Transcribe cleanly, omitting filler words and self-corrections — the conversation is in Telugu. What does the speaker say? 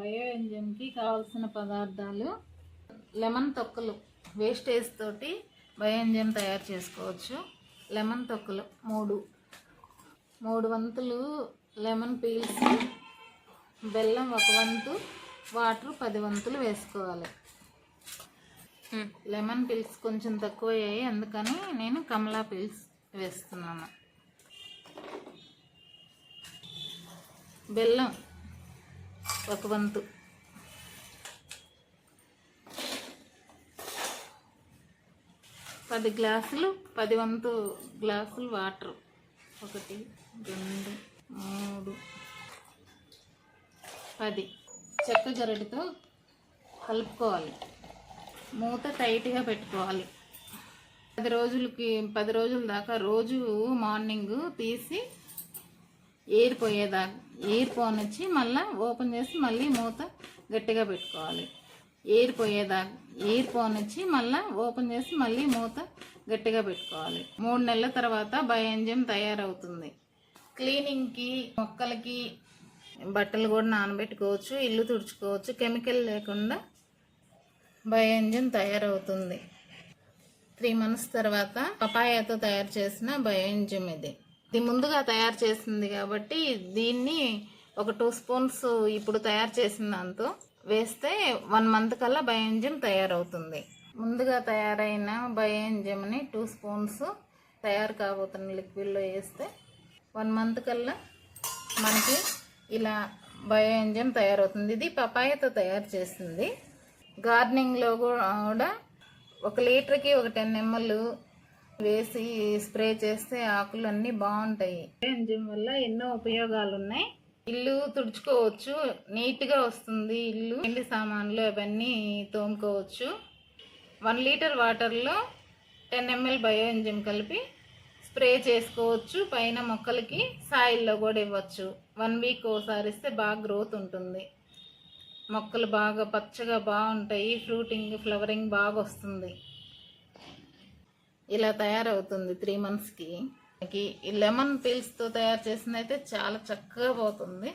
బయో ఎంజైమ్కి కావాల్సిన పదార్థాలు లెమన్ తొక్కలు వేస్టేజ్ తోటి బయో ఎంజైమ్ తయారు చేసుకోవచ్చు. లెమన్ తొక్కలు మూడు వంతులు లెమన్ పీల్స్, బెల్లం 1 వంతు, వాటర్ 10 వంతులు వేసుకోవాలి. లెమన్ పీల్స్ కొంచెం తక్కువ అయ్యాయి, అందుకని నేను కమలా పీల్స్ వేస్తున్నాను. బెల్లం 1 వంతు, గ్లాసులు 10 వంతు గ్లాసులు వాటర్, 1 2 3 10 చెక్క గరిటెతో కలుపుకోవాలి. మూత టైట్గా పెట్టుకోవాలి. 10 రోజుల దాకా రోజు మార్నింగ్ తీసి ఎయిర్ పోనిచ్చి మళ్ళీ ఓపెన్ చేసి మళ్ళీ మూత గట్టిగా పెట్టుకోవాలి. ఎయిర్ పోనిచ్చి మళ్ళీ ఓపెన్ చేసి మళ్ళీ మూత గట్టిగా పెట్టుకోవాలి. 3 నెలల తర్వాత బయో ఎంజైమ్ తయారవుతుంది. క్లీనింగ్కి, మొక్కలకి, బట్టలు కూడా నానబెట్టుకోవచ్చు, ఇల్లు తుడుచుకోవచ్చు. కెమికల్ లేకుండా బయో ఎంజైమ్ తయారవుతుంది. 3 months తర్వాత పపాయాతో తయారు చేసిన బయో ఎంజైమ్ ఇది ముందుగా తయారు చేసింది కాబట్టి దీన్ని ఒక 2 స్పూన్స్ ఇప్పుడు తయారు చేసిన దాంతో వేస్తే 1 month కల్లా బయో ఎంజైమ్ తయారవుతుంది. ముందుగా తయారైన బయో ఎంజైమ్ని 2 స్పూన్స్ తయారు కాబోతున్న లిక్విడ్లో వేస్తే 1 month కల్లా మనకి ఇలా బయో ఎంజైమ్ తయారవుతుంది. ఇది పపాయాతో తయారు చేసింది. గార్డెనింగ్లో కూడా 1 లీటర్కి 10 ml వేసి స్ప్రే చేస్తే ఆకులు అన్నీ బాగుంటాయి. ఎంజైమ్ వల్ల ఎన్నో ఉపయోగాలు ఉన్నాయి. ఇల్లు తుడుచుకోవచ్చు, నీట్గా వస్తుంది. ఇల్లు, ఇంటి సామాన్లు అవన్నీ తోముకోవచ్చు. 1 లీటర్ వాటర్లో 10 ml బయో ఎంజైమ్ కలిపి స్ప్రే చేసుకోవచ్చు. పైన మొక్కలకి సాయిల్లో కూడా ఇవ్వచ్చు. 1 week ఒకసారి ఇస్తే బాగా గ్రోత్ ఉంటుంది. మొక్కలు బాగా పచ్చగా బాగుంటాయి. ఫ్లవరింగ్ బాగా వస్తుంది. ఇలా తయారవుతుంది 3 monthsకి. ఈ లెమన్ పీల్స్తో తయారు చేసింది అయితే చాలా చక్కగా పోతుంది.